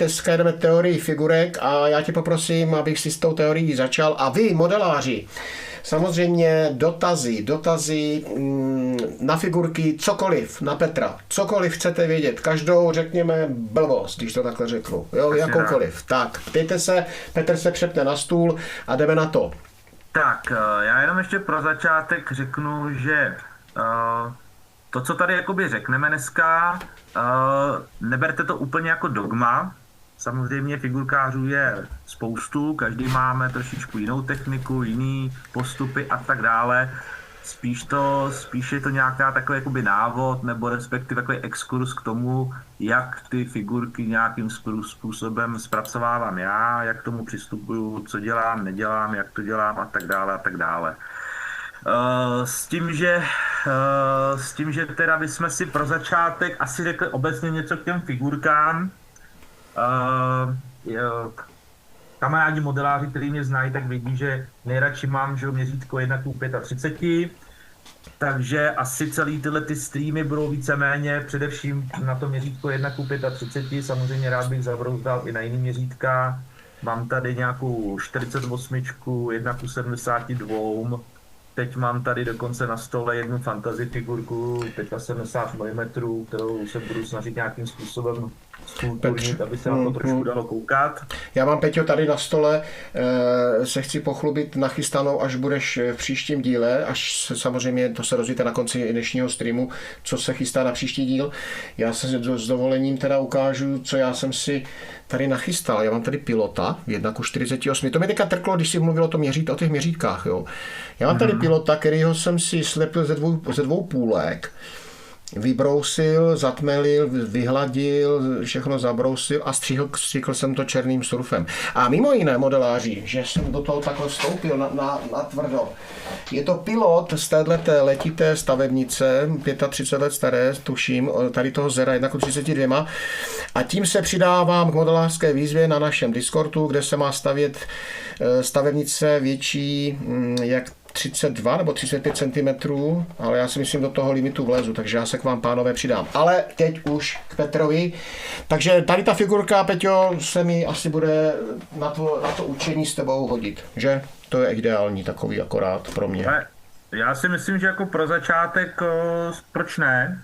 dneska jdeme teorii figurek a já tě poprosím, abych si s tou teorií začal. A vy, modeláři, samozřejmě dotazy na figurky, cokoliv, na Petra, cokoliv chcete vědět, každou, řekněme, blbost, když to takhle řeknu, jo, jakoukoliv. Tak, ptejte se, Petr se přepne na stůl a jdeme na to. Tak, já jenom ještě pro začátek řeknu, že to, co tady jakoby řekneme dneska, neberte to úplně jako dogma. Samozřejmě figurkářů je spoustu, každý máme trošičku jinou techniku, jiný postupy a tak dále. Spíš je to nějaká takový jakoby návod nebo respektive takový exkurs k tomu, jak ty figurky nějakým způsobem zpracovávám já, jak k tomu přistupuju, co dělám, nedělám, jak to dělám a tak dále a tak dále. S tím, že teda bychom si pro začátek asi řekli obecně něco k těm figurkám. Kamarádi modeláři, kteří mě znají, tak vědí, že nejradši mám měřítko 1:35, takže asi celý tyhle ty streamy budou víceméně především na to měřítko 1:35. Samozřejmě rád bych zabrouzdal i na jiný měřítka. Mám tady nějakou 48, 1:72. Teď mám tady dokonce na stole jednu fantasy figurku 75 mm, kterou se budu snažit nějakým způsobem skulturnit, aby se na to trošku dalo koukat. Já mám, Peťo, tady na stole, se chci pochlubit nachystanou, až budeš v příštím díle, až samozřejmě to se rozvíte na konci dnešního streamu, co se chystá na příští díl. Já se s dovolením teda ukážu, co já jsem si tady nachystal. Já mám tady pilota 1:48. To mi teďka trklo, když si mluvil o těch měřítkách. Jo. Já mám tady pilota, kterýho jsem si slepil ze dvou půlek. Vybrousil, zatmelil, vyhladil, všechno zabrousil a stříkl jsem to černým surfem. A mimo jiné, modeláři, že jsem do toho takhle vstoupil na tvrdo. Je to pilot z téhleté letité stavebnice, 35 let staré, tuším, tady toho Zera 1:32. A tím se přidávám k modelářské výzvě na našem Discordu, kde se má stavět stavebnice větší jak 32 nebo 35 cm, ale já si myslím, do toho limitu vlezu, takže já se k vám, pánové, přidám. Ale teď už k Petrovi. Takže tady ta figurka, Peťo, se mi asi bude na to učení s tebou hodit, že? To je ideální takový akorát pro mě. Já si myslím, že jako pro začátek, proč ne?